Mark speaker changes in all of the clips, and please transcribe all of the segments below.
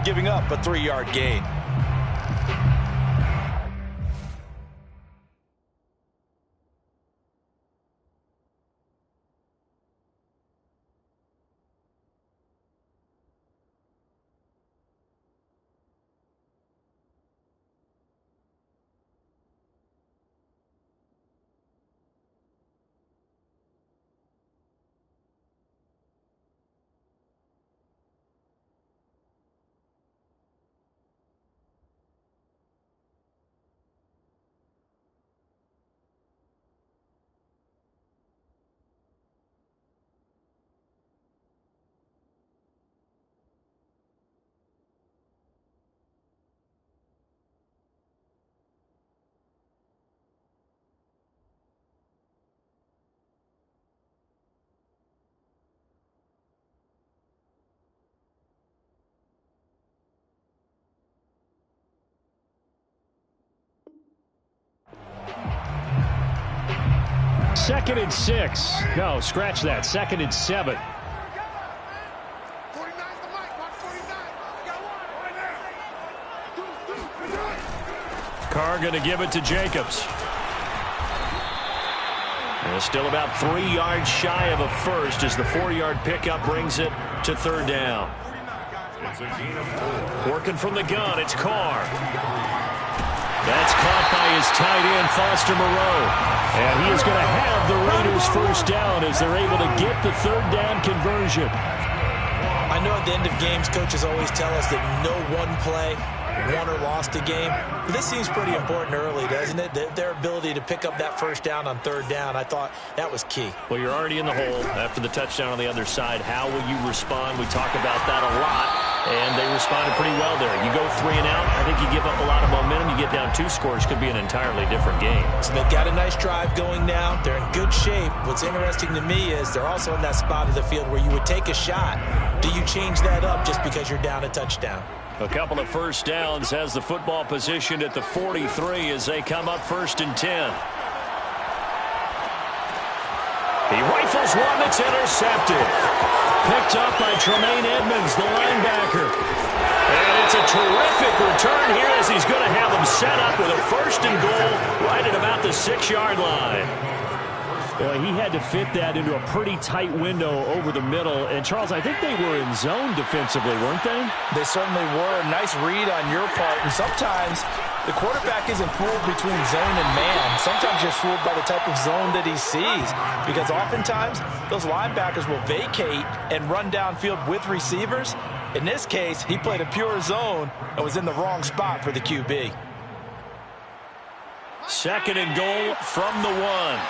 Speaker 1: only giving up a 3-yard gain.
Speaker 2: Second and 6. No, scratch that. Second and 7. Carr going to give it to Jacobs. And still about 3 yards shy of a first as the 4-yard pickup brings it to third down. Working from the gun, it's Carr. That's caught by his tight end, Foster Moreau. And he is going to have the Raiders first down as they're able to get the third down conversion.
Speaker 1: I know at the end of games, coaches always tell us that no one play won or lost a game. But this seems pretty important early, doesn't it? Their ability to pick up that first down on third down, I thought that was key.
Speaker 2: Well, you're already in the hole after the touchdown on the other side. How will you respond? We talk about that a lot. And they responded pretty well there. You go 3 and out, I think you give up a lot of momentum. You get down 2 scores, could be an entirely different game.
Speaker 1: So they've got a nice drive going now. They're in good shape. What's interesting to me is they're also in that spot of the field where you would take a shot. Do you change that up just because you're down a touchdown?
Speaker 2: A couple of first downs has the football positioned at the 43 as they come up first and 10. He rifles one that's intercepted. Picked up by Tremaine Edmonds, the linebacker. And it's a terrific return here as he's going to have them set up with a first and goal right at about the 6-yard line. Boy, he had to fit that into a pretty tight window over the middle. And, Charles, I think they were in zone defensively, weren't they?
Speaker 3: They certainly were. Nice read on your part. And sometimes the quarterback isn't fooled between zone and man. Sometimes you're fooled by the type of zone that he sees. Because oftentimes, those linebackers will vacate and run downfield with receivers. In this case, he played a pure zone and was in the wrong spot for the QB.
Speaker 2: Second and goal from the 1.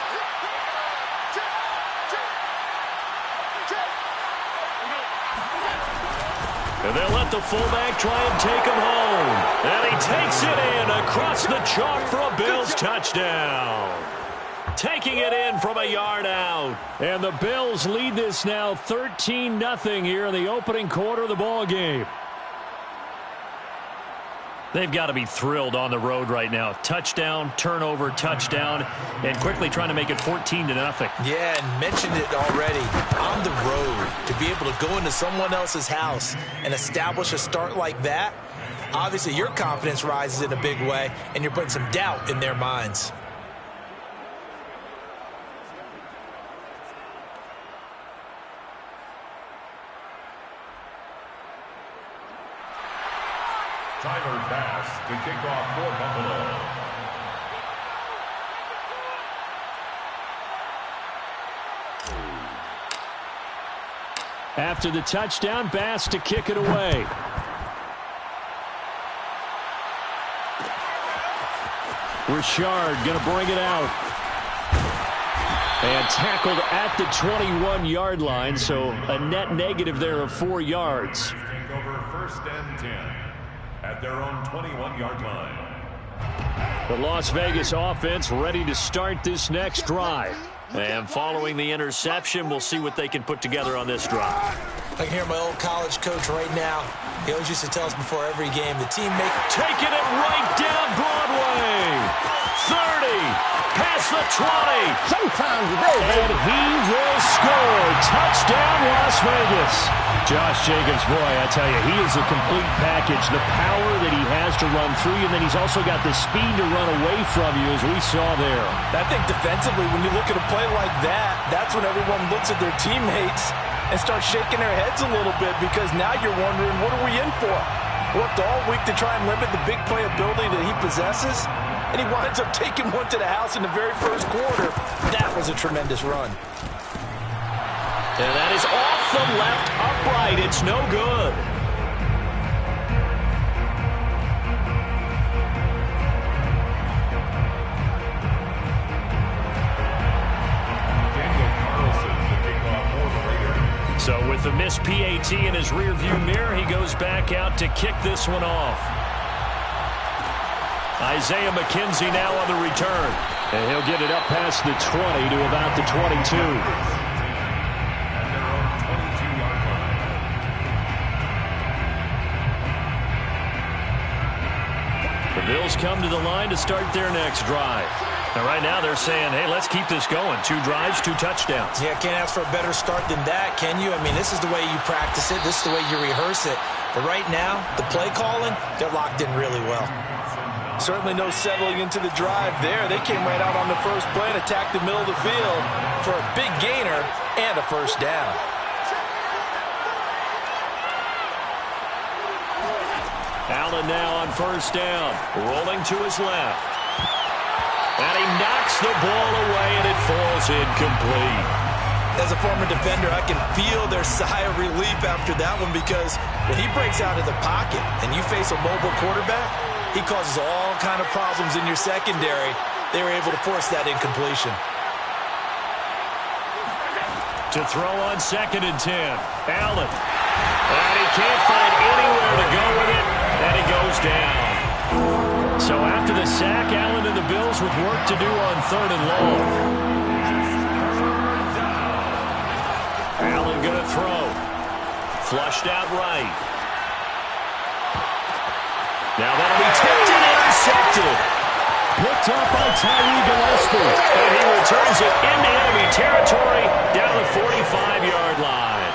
Speaker 2: And they'll let the fullback try and take him home. And he takes it in across the chalk for a Bills touchdown. Taking it in from a yard out. And the Bills lead this now 13-0 here in the opening quarter of the ball game. They've got to be thrilled on the road right now. Touchdown, turnover, touchdown, and quickly trying to make it 14-0.
Speaker 1: Yeah, and mentioned it already. On the road, to be able to go into someone else's house and establish a start like that, obviously your confidence rises in a big way, and you're putting some doubt in their minds.
Speaker 4: Tyler Bass to kick off for Buffalo.
Speaker 2: After the touchdown, Bass to kick it away. Richard going to bring it out. And tackled at the 21-yard line, so a net negative there of 4 yards.
Speaker 4: Take over first and 10 at their own 21-yard line.
Speaker 2: The Las Vegas offense ready to start this next drive. And following the interception, we'll see what they can put together on this drive.
Speaker 1: I can hear my old college coach right now. He always used to tell us before every game, the team
Speaker 2: taking it right down Broadway. 30. Past the 20.
Speaker 5: Sometimes you go,
Speaker 2: And he will score. Touchdown, Las Vegas. Josh Jacobs, boy, I tell you, he is a complete package. The power that he has to run through you, and then he's also got the speed to run away from you, as we saw there.
Speaker 3: I think defensively, when you look at a play like that, that's when everyone looks at their teammates and starts shaking their heads a little bit, because now you're wondering, what are we in for? Worked all week to try and limit the big play ability that he possesses, and he winds up taking one to the house in the very first quarter. That was a tremendous run.
Speaker 2: And that is off the left upright. It's no good. So with the missed PAT in his rearview mirror, he goes back out to kick this one off. Isaiah McKenzie now on the return. And he'll get it up past the 20 to about the 22. The Bills come to the line to start their next drive. And right now they're saying, hey, let's keep this going. 2 drives, 2 touchdowns.
Speaker 1: Yeah, can't ask for a better start than that, can you? I mean, this is the way you practice it. This is the way you rehearse it. But right now, the play calling, they're locked in really well.
Speaker 3: Certainly no settling into the drive there. They came right out on the first play and attacked the middle of the field for a big gainer and a first down.
Speaker 2: Allen now on first down, rolling to his left. And he knocks the ball away, and it falls incomplete.
Speaker 1: As a former defender, I can feel their sigh of relief after that one, because when he breaks out of the pocket and you face a mobile quarterback, he causes all kind of problems in your secondary. They were able to force that incompletion.
Speaker 2: To throw on 2nd and 10, Allen. And he can't find anywhere to go with it, and he goes down. So after the sack, Allen and the Bills with work to do on 3rd and long. Allen going to throw. Flushed out right. Now that'll be tipped and intercepted. Picked up by Tyree Gillespie. And he returns it into enemy territory down the 45-yard line.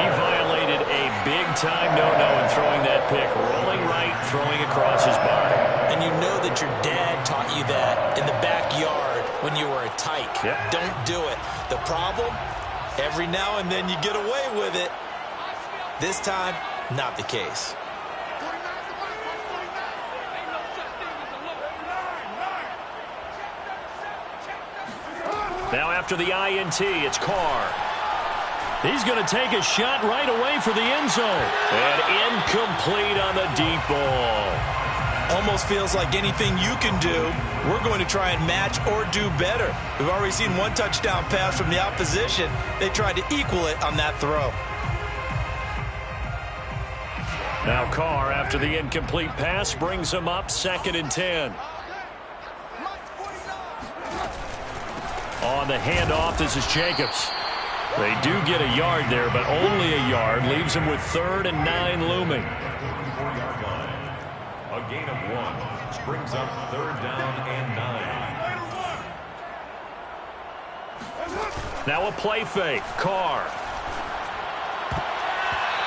Speaker 2: He violated a big-time no-no in throwing that pick. Rolling right, throwing across his body.
Speaker 1: And you know that your dad taught you that in the backyard when you were a tyke.
Speaker 2: Yep.
Speaker 1: Don't do it. The problem, every now and then you get away with it. This time, not the case.
Speaker 2: Now after the INT, it's Carr. He's going to take a shot right away for the end zone. And incomplete on the deep ball.
Speaker 1: Almost feels like anything you can do, we're going to try and match or do better. We've already seen one touchdown pass from the opposition. They tried to equal it on that throw.
Speaker 2: Now Carr, after the incomplete pass, brings him up 2nd and 10. On the handoff, this is Jacobs. They do get a yard there, but only a yard. Leaves him with 3rd and 9 looming.
Speaker 4: A gain of 1 brings up 3rd down and 9.
Speaker 2: Now a play fake. Carr.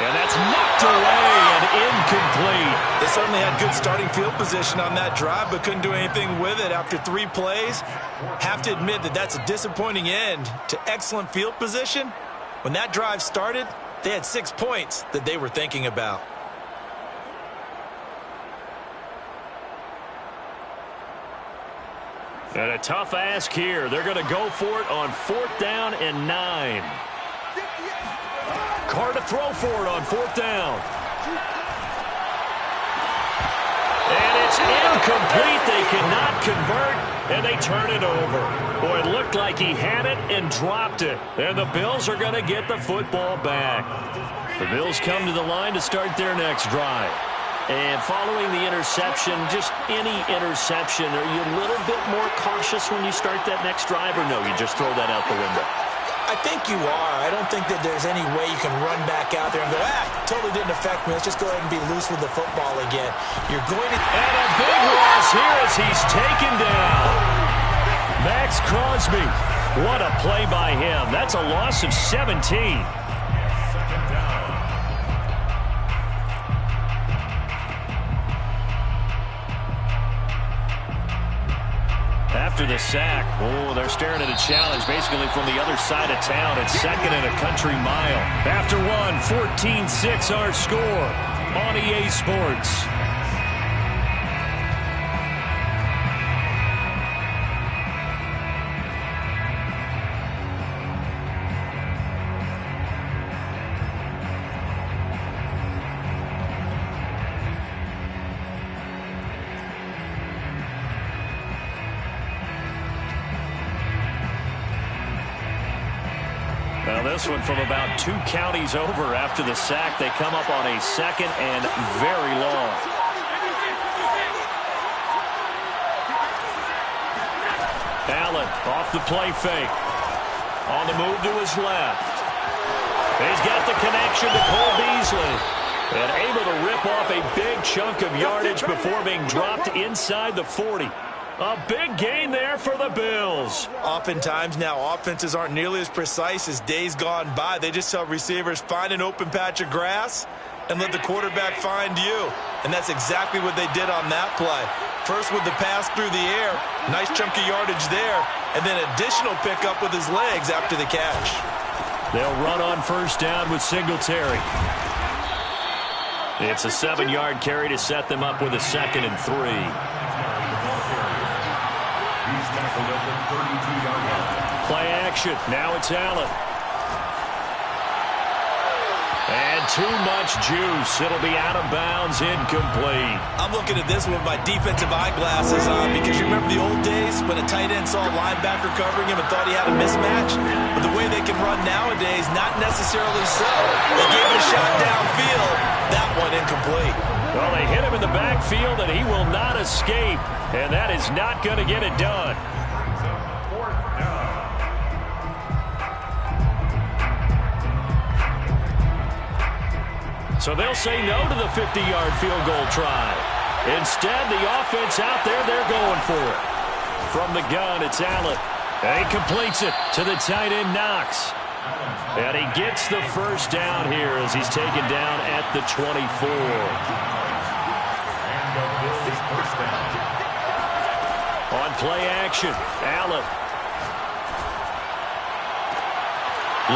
Speaker 2: And that's knocked away and incomplete.
Speaker 1: They certainly had good starting field position on that drive, but couldn't do anything with it after 3 plays. Have to admit that that's a disappointing end to excellent field position. When that drive started, they had 6 points that they were thinking about.
Speaker 2: And a tough ask here. They're going to go for it on 4th down and 9. Carr to throw for it on 4th down. And it's incomplete. They cannot convert, and they turn it over. Boy, it looked like he had it and dropped it. And the Bills are going to get the football back. The Bills come to the line to start their next drive. And following the interception, just any interception, are you a little bit more cautious when you start that next drive, or no, you just throw that out the window?
Speaker 1: I think you are. I don't think that there's any way you can run back out there and go, totally didn't affect me. Let's just go ahead and be loose with the football again. You're going to...
Speaker 2: And a big loss here as he's taken down. Max Crosby. What a play by him. That's a loss of 17. After the sack, they're staring at a challenge basically from the other side of town. It's second and a country mile. After one, 14-6 our score on EA Sports. Now this one from about 2 counties over after the sack. They come up on a second and very long. Allen off the play fake. On the move to his left. He's got the connection to Cole Beasley. And able to rip off a big chunk of yardage before being dropped inside the 40. A big gain there for the Bills.
Speaker 1: Oftentimes now, offenses aren't nearly as precise as days gone by. They just tell receivers, find an open patch of grass and let the quarterback find you. And that's exactly what they did on that play. First with the pass through the air, nice chunk of yardage there, and then additional pickup with his legs after the catch.
Speaker 2: They'll run on first down with Singletary. It's a 7-yard carry to set them up with a 2nd and 3. Play action. Now it's Allen. And too much juice. It'll be out of bounds, incomplete.
Speaker 1: I'm looking at this with my defensive eyeglasses on because you remember the old days when a tight end saw a linebacker covering him and thought he had a mismatch? But the way they can run nowadays, not necessarily so. They gave him a shot downfield. That one incomplete.
Speaker 2: Well, they hit him in the backfield, and he will not escape. And that is not going to get it done. So they'll say no to the 50-yard field goal try. Instead, the offense out there, they're going for it. From the gun, it's Allen. And he completes it to the tight end, Knox. And he gets the first down here as he's taken down at the 24. On play action, Allen.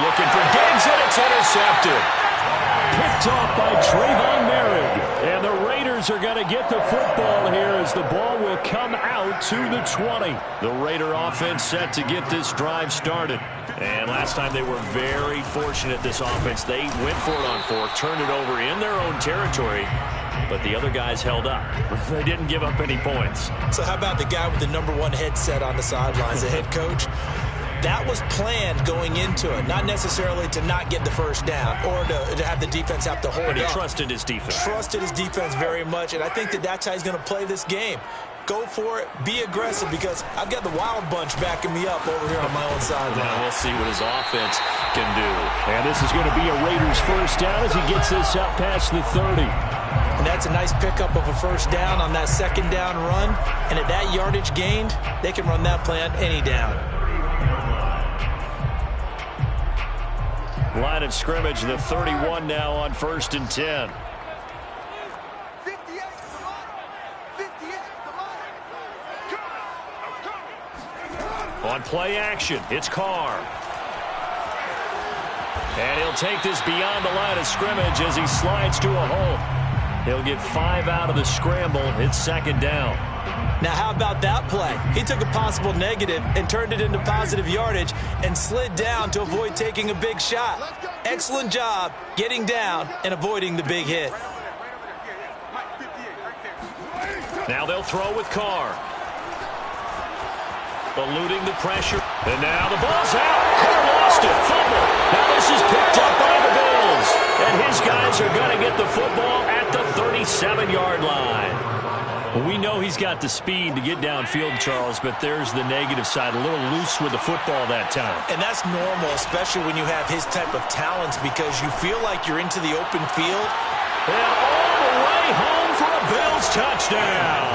Speaker 2: Looking for Diggs, and it's intercepted. Picked off by Trayvon Merrick. And the Raiders are going to get the football here as the ball will come out to the 20. The Raider offense set to get this drive started. And last time they were very fortunate, this offense. They went for it on 4th, turned it over in their own territory, but the other guys held up. They didn't give up any points.
Speaker 1: So how about the guy with the #1 headset on the sidelines, the head coach? That was planned going into it, not necessarily to not get the first down or to have the defense have to hold up.
Speaker 2: But he trusted his defense.
Speaker 1: Trusted his defense very much, and I think that's how he's going to play this game. Go for it, be aggressive, because I've got the wild bunch backing me up over here on my own sideline.
Speaker 2: Now we'll see what his offense can do. And this is going to be a Raiders first down as he gets this out past the 30.
Speaker 1: And that's a nice pickup of a first down on that 2nd down run. And at that yardage gained, they can run that play on any down.
Speaker 2: Line of scrimmage, the 31 now on 1st and 10. On play action, it's Carr. And he'll take this beyond the line of scrimmage as he slides to a hole. He'll get 5 out of the scramble. It's 2nd down.
Speaker 1: Now, how about that play? He took a possible negative and turned it into positive yardage and slid down to avoid taking a big shot. Excellent job getting down and avoiding the big hit.
Speaker 2: Now they'll throw with Carr. Eluding the pressure. And now the ball's out. Carr lost it. Fumble. Now this is picked up by the Bills. And his guys are going to get the football at the 37-yard line. Well, we know he's got the speed to get downfield, Charles, but there's the negative side. A little loose with the football that time.
Speaker 1: And that's normal, especially when you have his type of talents, because you feel like you're into the open field.
Speaker 2: And all the way home for a Bills touchdown.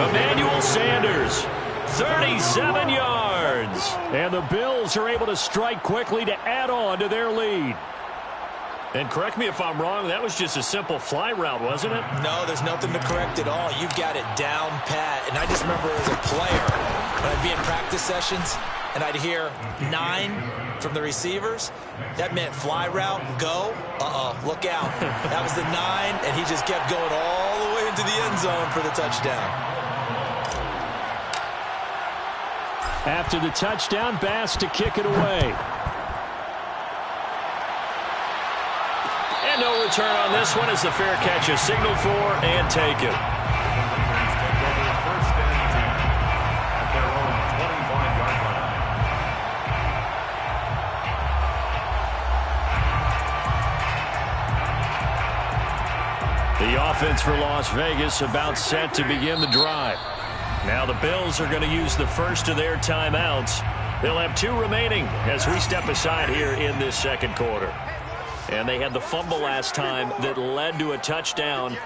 Speaker 2: Emmanuel Sanders, 37 yards. And the Bills are able to strike quickly to add on to their lead. And correct me if I'm wrong, that was just a simple fly route, wasn't it?
Speaker 1: No, there's nothing to correct at all. You've got it down pat. And I just remember as a player, when I'd be in practice sessions, and I'd hear 9 from the receivers, that meant fly route, go, look out. That was the 9, and he just kept going all the way into the end zone for the touchdown.
Speaker 2: After the touchdown, Bass to kick it away. And no return on this one as the fair catch is signaled for and taken. The offense for Las Vegas about set to begin the drive. Now the Bills are going to use the first of their timeouts. They'll have 2 remaining as we step aside here in this second quarter. And they had the fumble last time that led to a touchdown.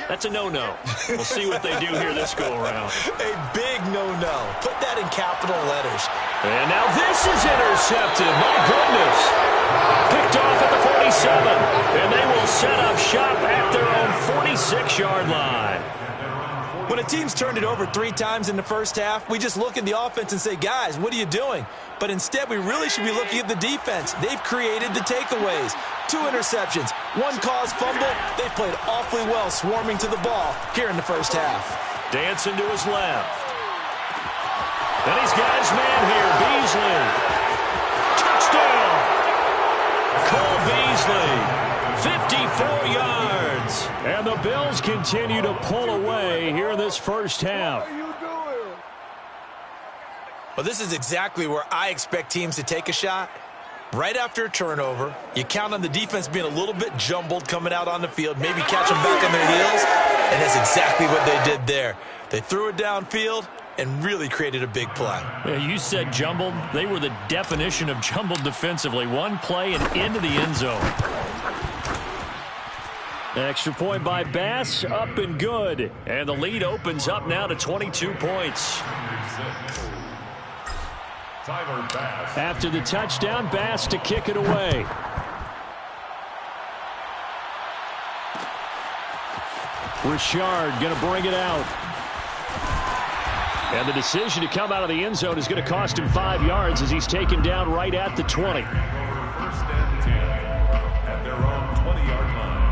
Speaker 2: That's a no-no. We'll see what they do here this go-around.
Speaker 1: A big no-no. Put that in capital letters.
Speaker 2: And now this is intercepted. My goodness. Picked off at the 47. And they will set up shop at their own 46-yard line.
Speaker 1: When a team's turned it over 3 times in the first half, we just look at the offense and say, guys, what are you doing? But instead, we really should be looking at the defense. They've created the takeaways. 2 interceptions, 1 caused fumble. They've played awfully well swarming to the ball here in the first half.
Speaker 2: Dancing to his left. And he's got his man here, Beasley. Touchdown! Cole Beasley, 54 yards. And the Bills continue to pull away here in this first half.
Speaker 1: Well, this is exactly where I expect teams to take a shot. Right after a turnover, you count on the defense being a little bit jumbled coming out on the field, maybe catch them back on their heels, and that's exactly what they did there. They threw it downfield and really created a big play.
Speaker 2: Yeah, you said jumbled. They were the definition of jumbled defensively. 1 play and into the end zone. Extra point by Bass, up and good. And the lead opens up now to 22 points. After the touchdown, Bass to kick it away. Richard going to bring it out. And the decision to come out of the end zone is going to cost him 5 yards as he's taken down right at the 20.
Speaker 4: First and 10 at their own 20-yard line.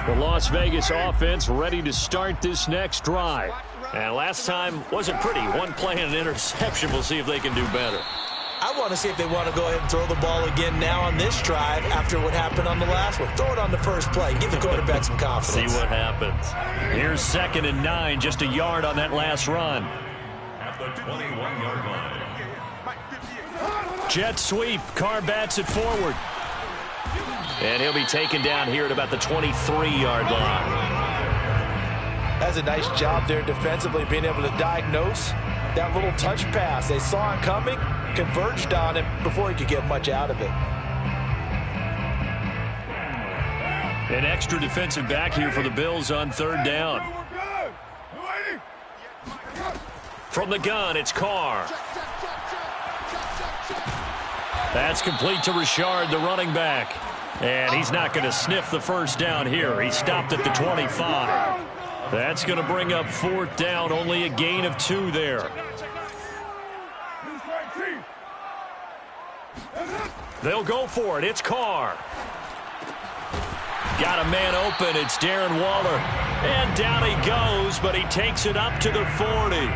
Speaker 2: The Las Vegas offense ready to start this next drive. And last time wasn't pretty. 1 play and an interception. We'll see if they can do better.
Speaker 1: I want to see if they want to go ahead and throw the ball again now on this drive after what happened on the last one. Throw it on the first play. Give the quarterback some confidence.
Speaker 2: See what happens. Here's 2nd and 9. Just a yard on that last run.
Speaker 4: At the 21-yard line.
Speaker 2: Jet sweep. Carr bats it forward. And he'll be taken down here at about the 23-yard line.
Speaker 1: That's a nice job there defensively, being able to diagnose that little touch pass. They saw it coming, converged on it before he could get much out of it.
Speaker 2: An extra defensive back here for the Bills on 3rd down. From the gun, it's Carr. That's complete to Richard, the running back. And he's not going to sniff the first down here. He stopped at the 25. That's going to bring up 4th down, only a gain of 2 there. They'll go for it. It's Carr. Got a man open. It's Darren Waller. And down he goes, but he takes it up to the 40.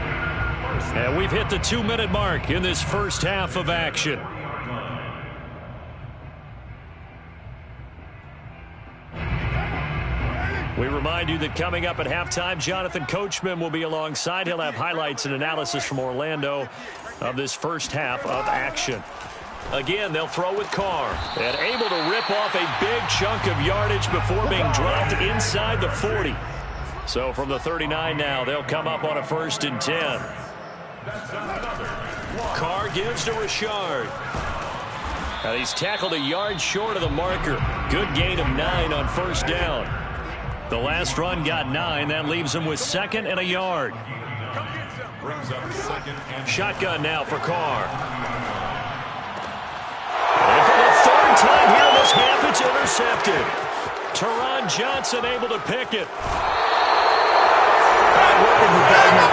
Speaker 2: And we've hit the 2-minute mark in this first half of action. We remind you that coming up at halftime, Jonathan Coachman will be alongside. He'll have highlights and analysis from Orlando of this first half of action. Again, they'll throw with Carr, and able to rip off a big chunk of yardage before being dropped inside the 40. So from the 39 now, they'll come up on a 1st and 10. Carr gives to Richard. And he's tackled a yard short of the marker. Good gain of 9 on 1st down. The last run got 9. That leaves him with 2nd and a yard. Shotgun now for Carr. And for the 3rd time here in this half, it's intercepted. Teron Johnson able to pick it.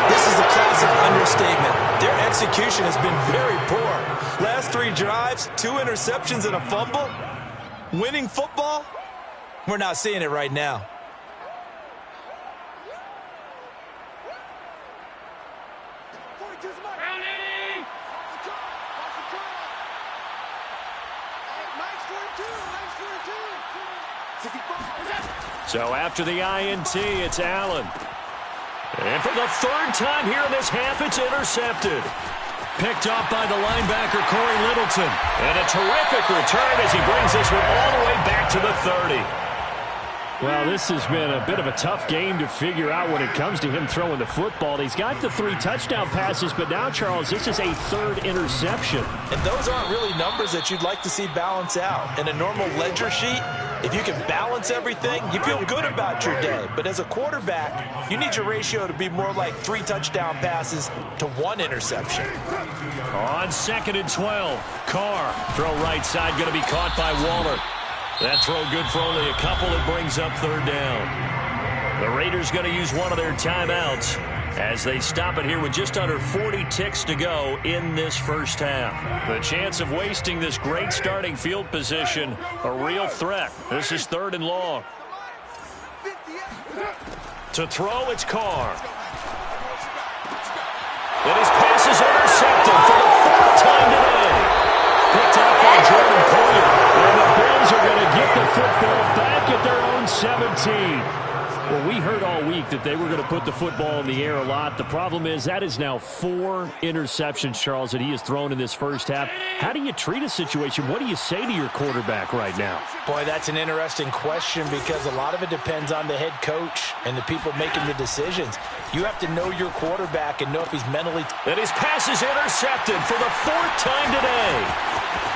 Speaker 3: This is a classic understatement. Their execution has been very poor. Last 3 drives, 2 interceptions and a fumble. Winning football? We're not seeing it right now.
Speaker 2: So after the INT, it's Allen. And for the 3rd time here in this half, it's intercepted. Picked up by the linebacker, Corey Littleton. And a terrific return as he brings this one all the way back to the 30.
Speaker 6: Well, this has been a bit of a tough game to figure out when it comes to him throwing the football. He's got the 3 touchdown passes, but now, Charles, this is a 3rd interception.
Speaker 3: And those aren't really numbers that you'd like to see balance out. In a normal ledger sheet, if you can balance everything, you feel good about your day. But as a quarterback, you need your ratio to be more like 3 touchdown passes to 1 interception.
Speaker 2: On 2nd and 12, Carr, throw right side, going to be caught by Waller. That throw good for only a couple. It brings up 3rd down. The Raiders going to use one of their timeouts as they stop it here with just under 40 ticks to go in this first half. The chance of wasting this great starting field position, a real threat. This is 3rd and long. To throw, it's Carr. And his pass is intercepted for the 4th time today. Picked up by Jordan Poyer. And the Bills are going to get the football back at their own 17.
Speaker 6: Well, we heard all week that they were going to put the football in the air a lot. The problem is that is now 4 interceptions, Charles, that he has thrown in this first half. How do you treat a situation? What do you say to your quarterback right now?
Speaker 3: Boy, that's an interesting question because a lot of it depends on the head coach and the people making the decisions. You have to know your quarterback and know if he's mentally...
Speaker 2: And his pass is intercepted for the 4th time today.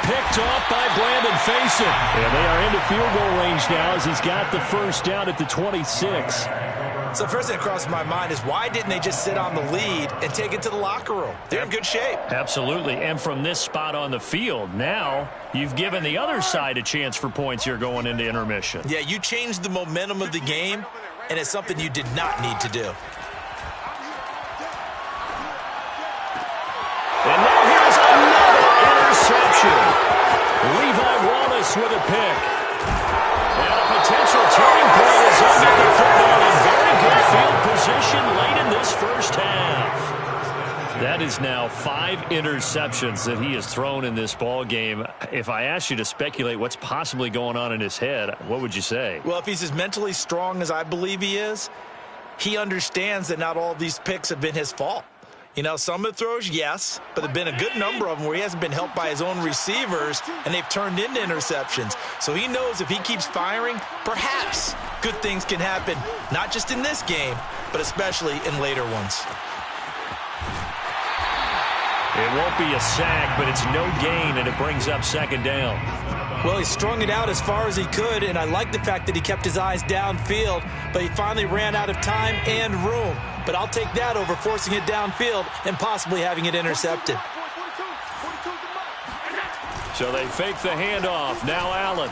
Speaker 2: Picked off by Brandon Faison.
Speaker 6: And they are into field goal range now as he's got the 1st down at the 26.
Speaker 3: So first thing that crosses my mind is why didn't they just sit on the lead and take it to the locker room? They're in good shape.
Speaker 2: Absolutely. And from this spot on the field, now you've given the other side a chance for points here going into intermission.
Speaker 3: Yeah, you changed the momentum of the game, and it's something you did not need to do.
Speaker 2: And now here's another interception. Levi Wallace with a pick. And a potential turning point is under the football in very good field position late in this first half. That is now 5 interceptions that he has thrown in this ball game. If I asked you to speculate what's possibly going on in his head, what would you say?
Speaker 3: Well, if he's as mentally strong as I believe he is, he understands that not all of these picks have been his fault. You know, some of the throws, yes, but there have been a good number of them where he hasn't been helped by his own receivers, and they've turned into interceptions. So he knows if he keeps firing, perhaps good things can happen, not just in this game, but especially in later ones.
Speaker 2: It won't be a sack, but it's no gain, and it brings up 2nd down.
Speaker 3: Well, he strung it out as far as he could, and I like the fact that he kept his eyes downfield, but he finally ran out of time and room. But I'll take that over forcing it downfield and possibly having it intercepted.
Speaker 2: So they fake the handoff. Now Allen.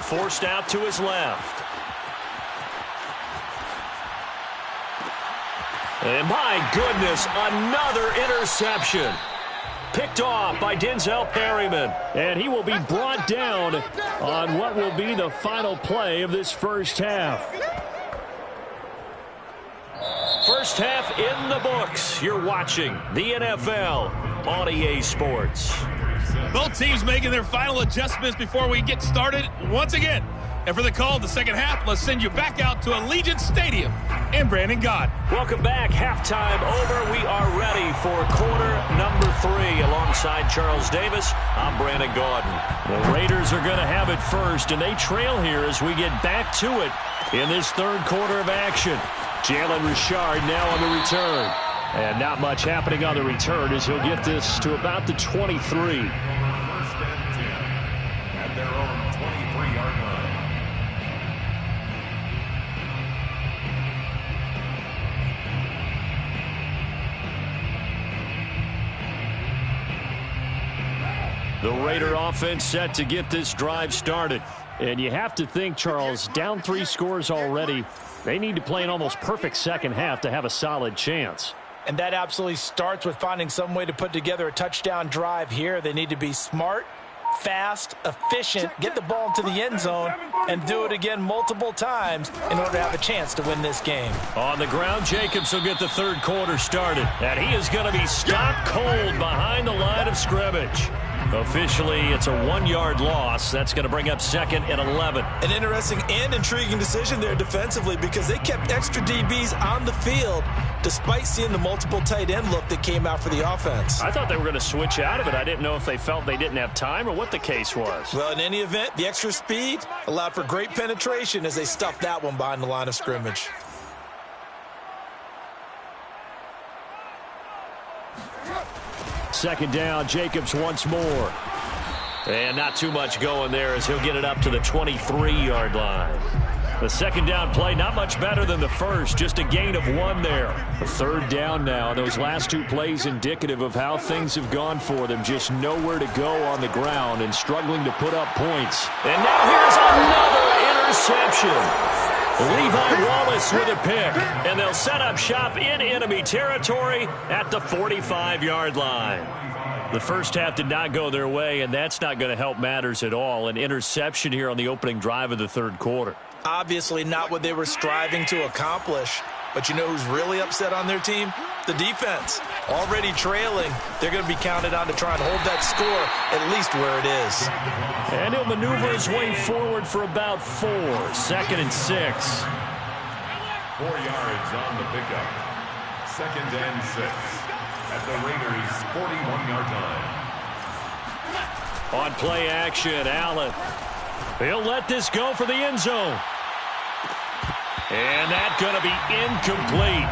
Speaker 2: Forced out to his left. And my goodness, another interception. Picked off by Denzel Perryman.
Speaker 6: And he will be brought down on what will be the final play of this first half.
Speaker 2: First half in the books. You're watching the NFL on EA Sports.
Speaker 7: Both teams making their final adjustments before we get started once again. And for the call of the second half, let's send you back out to Allegiant Stadium in Brandon Gaudin.
Speaker 2: Welcome back. Halftime over. We are ready for quarter number 3. Alongside Charles Davis, I'm Brandon Gaudin. The Raiders are going to have it first, and they trail here as we get back to it in this third quarter of action. Jalen Richard now on the return. And not much happening on the return as he'll get this to about the 23.
Speaker 4: First and 10 at their own 23-yard line.
Speaker 2: The Raider offense set to get this drive started. And you have to think, Charles, down 3 scores already. They need to play an almost perfect second half to have a solid chance.
Speaker 3: And that absolutely starts with finding some way to put together a touchdown drive here. They need to be smart, fast, efficient, get the ball into the end zone, and do it again multiple times in order to have a chance to win this game.
Speaker 2: On the ground, Jacobs will get the third quarter started. And he is going to be stopped cold behind the line of scrimmage. Officially, it's a 1-yard loss. That's going to bring up 2nd and 11.
Speaker 1: An interesting and intriguing decision there defensively because they kept extra DBs on the field despite seeing the multiple tight end look that came out for the offense.
Speaker 2: I thought they were going to switch out of it. I didn't know if they felt they didn't have time or what the case was.
Speaker 1: Well, in any event, the extra speed allowed for great penetration as they stuffed that one behind the line of scrimmage.
Speaker 2: Second down, Jacobs once more. And not too much going there as he'll get it up to the 23-yard line. The second down play, not much better than the first, just a gain of 1 there. The third down now, those last 2 plays indicative of how things have gone for them. Just nowhere to go on the ground and struggling to put up points. And now here's another interception. Levi Wallace with a pick, and they'll set up shop in enemy territory at the 45-yard line. The first half did not go their way, and that's not going to help matters at all. An interception here on the opening drive of the third quarter.
Speaker 1: Obviously not what they were striving to accomplish. But you know who's really upset on their team? The defense. Already trailing, they're going to be counted on to try and hold that score at least where it is.
Speaker 2: And he'll maneuver his way forward for about 4. 2nd and 6.
Speaker 4: 4 yards on the pickup. 2nd and 6 at the Raiders' 41-yard line.
Speaker 2: On play action, Allen. He'll let this go for the end zone. And that's going to be incomplete.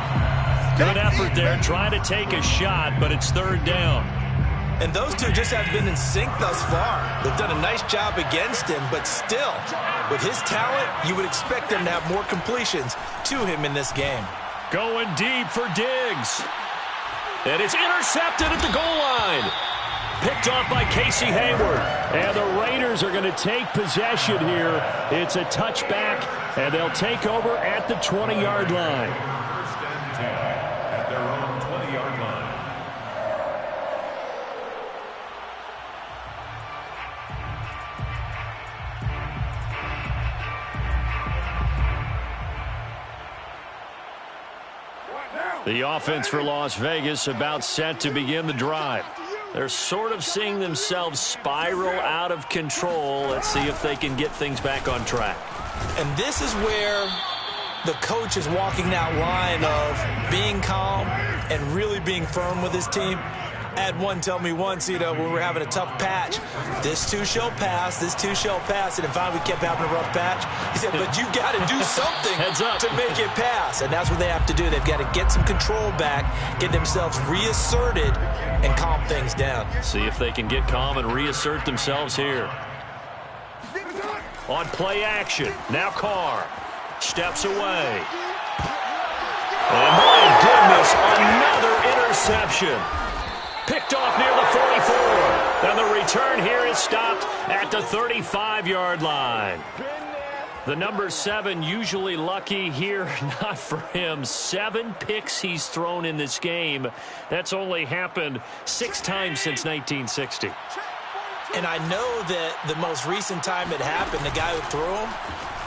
Speaker 2: Good effort there, trying to take a shot, but it's third down.
Speaker 1: And those two just have been in sync thus far. They've done a nice job against him, but still, with his talent, you would expect them to have more completions to him in this game.
Speaker 2: Going deep for Diggs. And it's intercepted at the goal line. Picked off by Casey Hayward. And the Raiders are going to take possession here. It's a touchback, and they'll take over at the 20-yard line.
Speaker 4: First and 10 at their own 20-yard line.
Speaker 2: The offense for Las Vegas about set to begin the drive. They're sort of seeing themselves spiral out of control. Let's see if they can get things back on track.
Speaker 1: And this is where the coach is walking that line of being calm and really being firm with his team. I had one tell me once, when we're having a tough patch, this too shall pass, this too shall pass. And finally we kept having a rough patch. He said, but you got to do something to make it pass. And that's what they have to do. They've got to get some control back, get themselves reasserted, and calm things down.
Speaker 2: See if they can get calm and reassert themselves here. On play action, now Carr steps away. And my goodness, another interception. Picked off near the 44. And the return here is stopped at the 35-yard line. The number 7 usually lucky here, not for him. 7 picks he's thrown in this game. That's only happened 6 times since 1960.
Speaker 1: And I know that the most recent time it happened, the guy who threw him,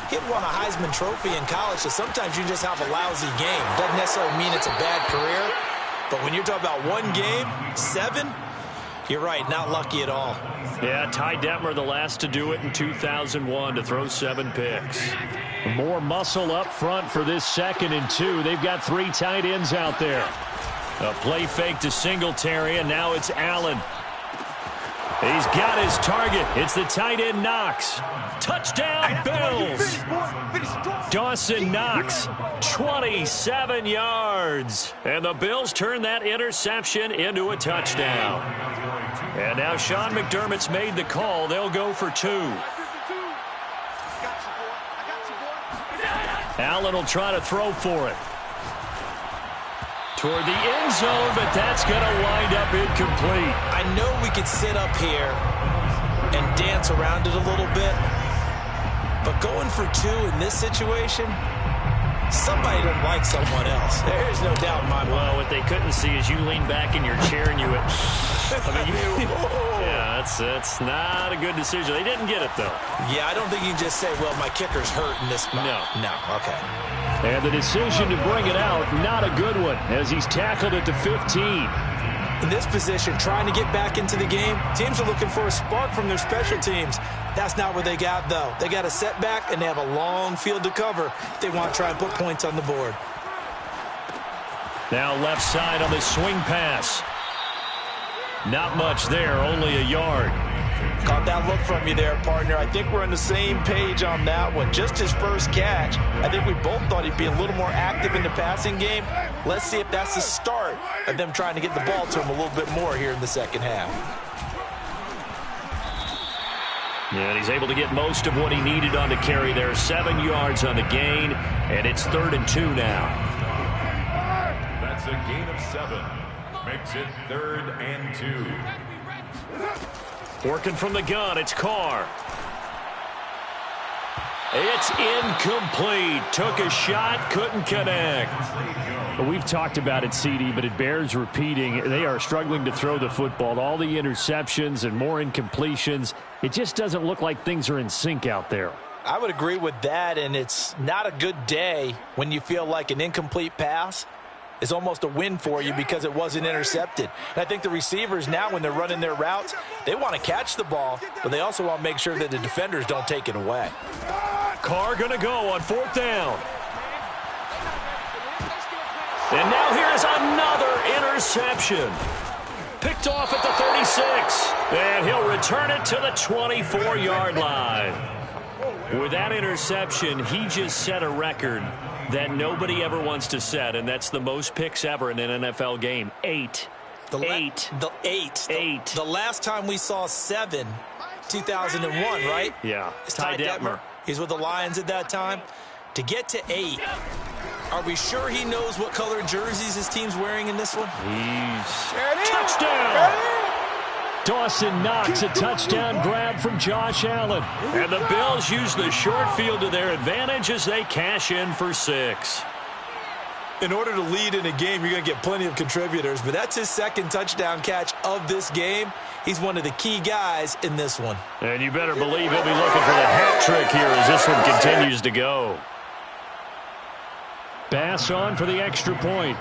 Speaker 1: he had won a Heisman Trophy in college, so sometimes you just have a lousy game. Doesn't necessarily mean it's a bad career. But when you're talking about one game, 7, You're right, not lucky at all.
Speaker 6: Yeah, Ty Detmer the last to do it in 2001 to throw 7 picks. More muscle up front for this 2nd and 2. They've got 3 tight ends out there. A play fake to Singletary, and now it's Allen. He's got his target. It's the tight end Knox. Touchdown, Bills. Dawson Knox, 27 yards. And the Bills turn that interception into a touchdown. And now Sean McDermott's made the call. They'll go for 2. Allen will try to throw for it. Toward the end zone, but that's going to wind up incomplete.
Speaker 1: I know we could sit up here and dance around it a little bit, but going for 2 in this situation, somebody doesn't like someone else. There's no doubt in my mind.
Speaker 6: Well, what they couldn't see is you lean back in your chair and you went, yeah, that's not a good decision. They didn't get it, though.
Speaker 1: Yeah, I don't think you can just say, well, my kicker's hurt in this spot. No, okay.
Speaker 6: And the decision to bring it out, not a good one, as he's tackled it to 15.
Speaker 1: In this position, trying to get back into the game, teams are looking for a spark from their special teams. That's not what they got, though. They got a setback, and they have a long field to cover if they want to try and put points on the board.
Speaker 6: Now left side on the swing pass. Not much there, only a yard.
Speaker 3: Caught that look from you there, partner. I think we're on the same page on that one. Just his first catch. I think we both thought he'd be a little more active in the passing game. Let's see if that's the start of them trying to get the ball to him a little bit more here in the second half.
Speaker 6: Yeah, and he's able to get most of what he needed on the carry there. 7 yards on the gain, and it's 3rd and 2 now.
Speaker 4: That's a gain of 7. Makes it 3rd and 2.
Speaker 6: Working from the gun, it's Carr. It's incomplete. Took a shot, couldn't connect. We've talked about it, CD, but it bears repeating. They are struggling to throw the football. All the interceptions and more incompletions. It just doesn't look like things are in sync out there.
Speaker 3: I would agree with that, and it's not a good day when you feel like an incomplete pass is almost a win for you because it wasn't intercepted. And I think the receivers now, when they're running their routes, they want to catch the ball, but they also want to make sure that the defenders don't take it away.
Speaker 6: Carr going to go on 4th down. And now here's another interception. Picked off at the 36. And he'll return it to the 24-yard line. With that interception, he just set a record that nobody ever wants to set, and that's the most picks ever in an NFL game. 8.
Speaker 1: The last time we saw 7, 2001, right?
Speaker 6: Yeah.
Speaker 1: It's Ty Detmer. He's with the Lions at that time. To get to 8, are we sure he knows what color jerseys his team's wearing in this one?
Speaker 6: Touchdown! Dawson Knox, a touchdown grab from Josh Allen. And the Bills use the short field to their advantage as they cash in for 6.
Speaker 1: In order to lead in a game, you're going to get plenty of contributors, but that's his 2nd touchdown catch of this game. He's one of the key guys in this one.
Speaker 6: And you better believe he'll be looking for the hat trick here as this one continues to go. Bass on for the extra point.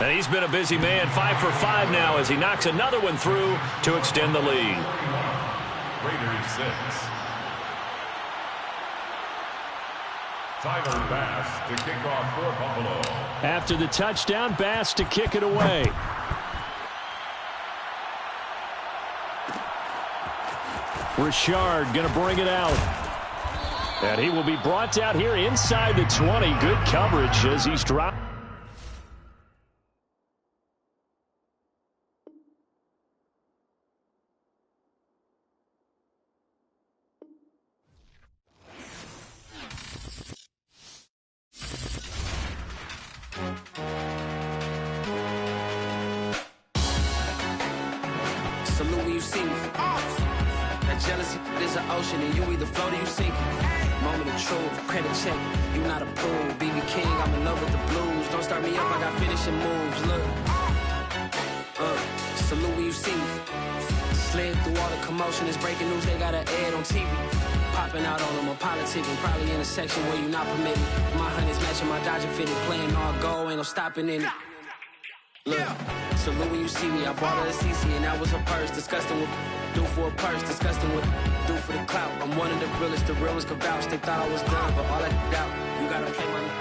Speaker 6: And he's been a busy man, 5 for 5 now as he knocks another one through to extend the lead.
Speaker 4: Raiders 6. Tyler Bass to kick off for Buffalo.
Speaker 6: After the touchdown, Bass to kick it away. Richard going to bring it out. And he will be brought down here inside the 20. Good coverage as he's dropped.
Speaker 8: Salute when you see me. That jealousy is an ocean, and you either float or you sink. Moment of truth, credit check, you not approved. BB King, I'm in love with the blues. Don't start me up, I got finishing moves. Look, salute when you see me. Slid through all the commotion, it's breaking news, they got an ad on TV. popping out on them. I'm politicking, probably in a section where you're not permitted. My honey's matching my Dodger fitted, playing all go, ain't no stopping in it. Look, salute when you see me. I bought her a CC and that was her purse. Disgusting with do for a purse, disgusting with do for the clout. I'm one of the realest, the real ones could vouch. They thought I was done, but all I out. You gotta play my